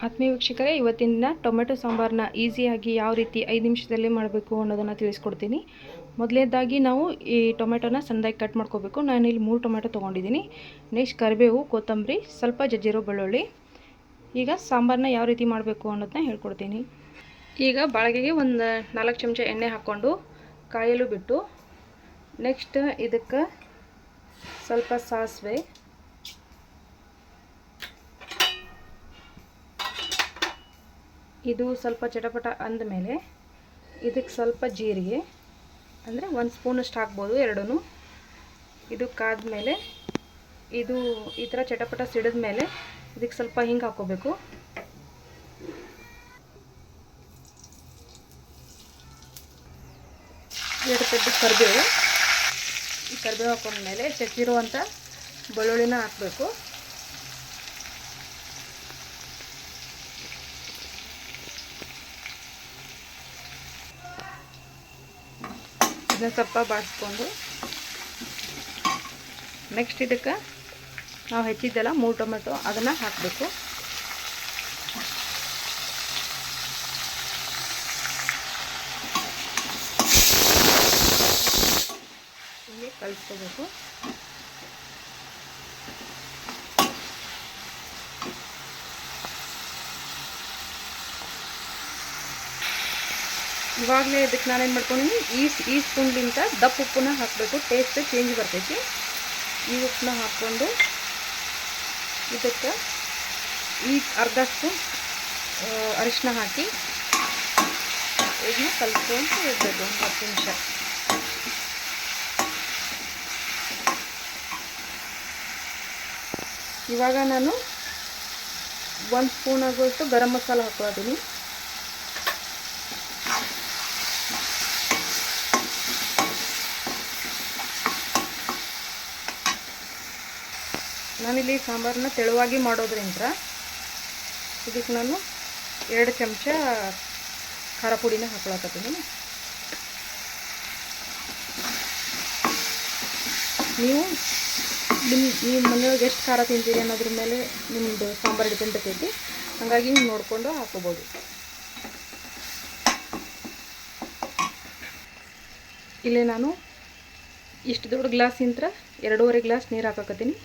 ಆತ್ಮೀಯ ವೀಕ್ಷಕರೇ, ಇವತ್ತಿನ ಟೊಮೆಟೊ ಸಾಂಬಾರನ್ನ ಈಸಿಯಾಗಿ ಯಾವ ರೀತಿ 5 ನಿಮಿಷದಲ್ಲಿ ಮಾಡಬೇಕು ಅನ್ನೋದನ್ನು ತಿಳಿಸ್ಕೊಡ್ತೀನಿ. ಮೊದಲನೇದಾಗಿ ನಾವು ಈ ಟೊಮೆಟೊನ ಸಣ್ಣದಾಗಿ ಕಟ್ ಮಾಡ್ಕೋಬೇಕು. ನಾನಿಲ್ಲಿ 3 ಟೊಮೆಟೊ ತೊಗೊಂಡಿದ್ದೀನಿ. ನೆಕ್ಸ್ಟ್ ಕರಿಬೇವು, ಕೊತ್ತಂಬರಿ, ಸ್ವಲ್ಪ ಜಜ್ಜಿರೋ ಬೆಳ್ಳುಳ್ಳಿ. ಈಗ ಸಾಂಬಾರನ್ನ ಯಾವ ರೀತಿ ಮಾಡಬೇಕು ಅನ್ನೋದನ್ನ ಹೇಳ್ಕೊಡ್ತೀನಿ. ಈಗ ಬಾಳಿಗೆಗೆ ಒಂದು 4 ಚಮಚ ಎಣ್ಣೆ ಹಾಕ್ಕೊಂಡು ಕಾಯಲು ಬಿಟ್ಟು, ನೆಕ್ಸ್ಟ್ ಇದಕ್ಕೆ ಸ್ವಲ್ಪ ಸಾಸಿವೆ, ಇದು ಸ್ವಲ್ಪ ಚಟಪಟ ಅಂದಮೇಲೆ ಇದಕ್ಕೆ ಸ್ವಲ್ಪ ಜೀರಿಗೆ, ಅಂದರೆ 1 ಸ್ಪೂನಷ್ಟು ಹಾಕ್ಬೋದು, ಎರಡೂ. ಇದು ಕಾದ್ಮೇಲೆ ಇದು ಈ ಥರ ಚಟಪಟ ಸಿಡಿದ ಮೇಲೆ ಇದಕ್ಕೆ ಸ್ವಲ್ಪ ಹಿಂಗೆ ಹಾಕ್ಕೋಬೇಕು. ಎರಡು ಕಡ್ಡಿ ಕರಿಬೇವು, ಈ ಕರಿಬೇವು ಹಾಕೊಂಡ್ಮೇಲೆ ಜಜ್ಜಿರುವಂಥ ಬೆಳ್ಳುಳ್ಳಿನ ಹಾಕಬೇಕು. ಇದನ್ನ ಸ್ವಲ್ಪ ಬಾಡಿಸ್ಕೊಂಡು ನೆಕ್ಸ್ಟ್ ಇದಕ್ಕೆ ನಾವು ಹೆಚ್ಚಿದ್ದೆಲ್ಲ 3 ಟೊಮೆಟೊ ಅದನ್ನು ಹಾಕಬೇಕು. ಹೀಗೆ ಕಲಿಸ್ಕೋಬೇಕು. ಇವಾಗಲೇ ಇದಕ್ಕೆ ನಾನೇನು ಮಾಡ್ಕೊಂಡಿದ್ದೀನಿ, ಈ ಸ್ಪೂನ್ಲಿಂದ ದಪ್ಪ ಉಪ್ಪನ್ನ ಹಾಕಬೇಕು. ಟೇಸ್ಟ್ ಚೇಂಜ್ ಬರ್ತೈತಿ. ಈ ಉಪ್ಪನ್ನ ಹಾಕ್ಕೊಂಡು ಇದಕ್ಕೆ ಈ ಅರ್ಧ ಸ್ಪೂನ್ ಅರಿಶಿನ ಹಾಕಿ ಇದನ್ನ ಕಲಿಸ್ಕೊಂಡು ಇಡಬೇಕು ಒಂದು 10 ನಿಮಿಷ. ಇವಾಗ ನಾನು 1 ಸ್ಪೂನ್ ಆಗುವಷ್ಟು ಗರಂ ಮಸಾಲ ಹಾಕ್ಕೊಳ್ತೀನಿ. ನಾನಿಲ್ಲಿ ಸಾಂಬಾರನ್ನ ತೆಳುವಾಗಿ ಮಾಡೋದ್ರಿಂದ ಇದಕ್ಕೆ ನಾನು 2 ಚಮಚ ಖಾರ ಪುಡಿನ ಹಾಕ್ಕೊಳಕತ್ತೀನಿ. ನೀವು ನಿಮ್ಮ ಮನೆಯೊಳಗೆ ಎಷ್ಟು ಖಾರ ತಿಂತೀರಿ ಅನ್ನೋದ್ರ ಮೇಲೆ ನಿಮ್ಮದು ಸಾಂಬಾರು ಡಿಪೆಂಡ್ ಆಗ್ತೈತಿ. ಹಾಗಾಗಿ ನೀವು ನೋಡಿಕೊಂಡು ಹಾಕ್ಕೋಬೋದು. ಇಲ್ಲಿ ನಾನು ಇಷ್ಟು ದೊಡ್ಡ ಗ್ಲಾಸಿಂದ 2.5 ಗ್ಲಾಸ್ ನೀರು ಹಾಕಕತ್ತೀನಿ.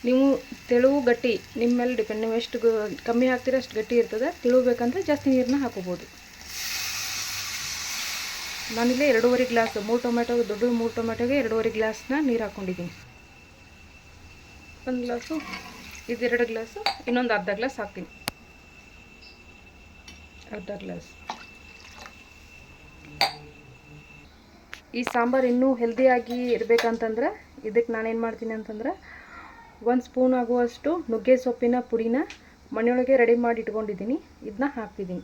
ನೀವು ತೆಳುವು ಗಟ್ಟಿ ನಿಮ್ಮ ಮೇಲೆ ಡಿಪೆಂಡ್. ನೀವು ಎಷ್ಟು ಕಮ್ಮಿ ಹಾಕ್ತೀರ ಅಷ್ಟು ಗಟ್ಟಿ ಇರ್ತದೆ. ತಿಳುಬೇಕಂದ್ರೆ ಜಾಸ್ತಿ ನೀರನ್ನ ಹಾಕೋಬೋದು. ನಾನಿಲ್ಲೇ 2.5 ಗ್ಲಾಸ್ 3 ಟೊಮೆಟೊ, ದೊಡ್ಡ 3 ಟೊಮೆಟೊಗೆ 2.5 ಗ್ಲಾಸ್ನ ನೀರು ಹಾಕ್ಕೊಂಡಿದ್ದೀನಿ. 1 ಗ್ಲಾಸು, ಇದು 2 ಗ್ಲಾಸು, ಇನ್ನೊಂದು ಅರ್ಧ ಗ್ಲಾಸ್ ಹಾಕ್ತೀನಿ. ಅರ್ಧ ಗ್ಲಾಸ್. ಈ ಸಾಂಬಾರು ಇನ್ನೂ ಹೆಲ್ದಿಯಾಗಿ ಇರಬೇಕಂತಂದ್ರೆ ಇದಕ್ಕೆ ನಾನೇನು ಮಾಡ್ತೀನಿ ಅಂತಂದ್ರೆ 1 ಸ್ಪೂನ್ ಆಗುವಷ್ಟು ನುಗ್ಗೆ ಸೊಪ್ಪಿನ ಪುಡಿನ ಮನೆಯೊಳಗೆ ರೆಡಿ ಮಾಡಿ ಇಟ್ಕೊಂಡಿದ್ದೀನಿ. ಇದನ್ನ ಹಾಕ್ತಿದ್ದೀನಿ.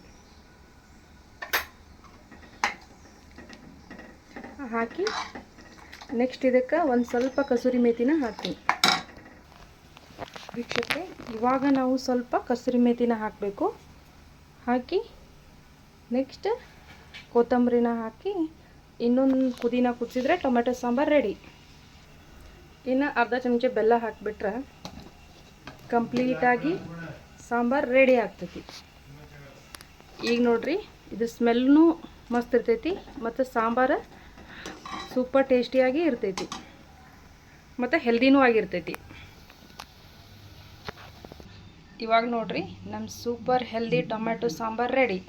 ಹಾಕಿ ನೆಕ್ಸ್ಟ್ ಇದಕ್ಕೆ ಒಂದು ಸ್ವಲ್ಪ ಕಸೂರಿ ಮೇಥಿನ ಹಾಕ್ತೀನಿ. ವೀಕ್ಷಕರೇ, ಇವಾಗ ನಾವು ಸ್ವಲ್ಪ ಕಸೂರಿ ಮೇಥಿನ ಹಾಕಬೇಕು. ಹಾಕಿ ನೆಕ್ಸ್ಟ್ ಕೊತ್ತಂಬರಿನ ಹಾಕಿ ಇನ್ನೊಂದು ಕುದಿನ ಕುದಿಸಿದ್ರೆ ಟೊಮೆಟೊ ಸಾಂಬಾರು ರೆಡಿ. ಇನ್ನು ಅರ್ಧ ಚಮಚ ಬೆಲ್ಲ ಹಾಕಿಬಿಟ್ರೆ ಕಂಪ್ಲೀಟಾಗಿ ಸಾಂಬಾರು ರೆಡಿ ಆಗ್ತೈತಿ. ಈಗ ನೋಡ್ರಿ, ಇದು ಸ್ಮೆಲ್ನೂ ಮಸ್ತ್ ಇರ್ತೈತಿ ಮತ್ತು ಸಾಂಬಾರು ಸೂಪರ್ ಟೇಸ್ಟಿಯಾಗಿ ಇರ್ತೈತಿ ಮತ್ತು ಹೆಲ್ದಿನೂ ಆಗಿರ್ತೈತಿ. ಇವಾಗ ನೋಡ್ರಿ, ನಮ್ಮ super healthy tomato sambar ready.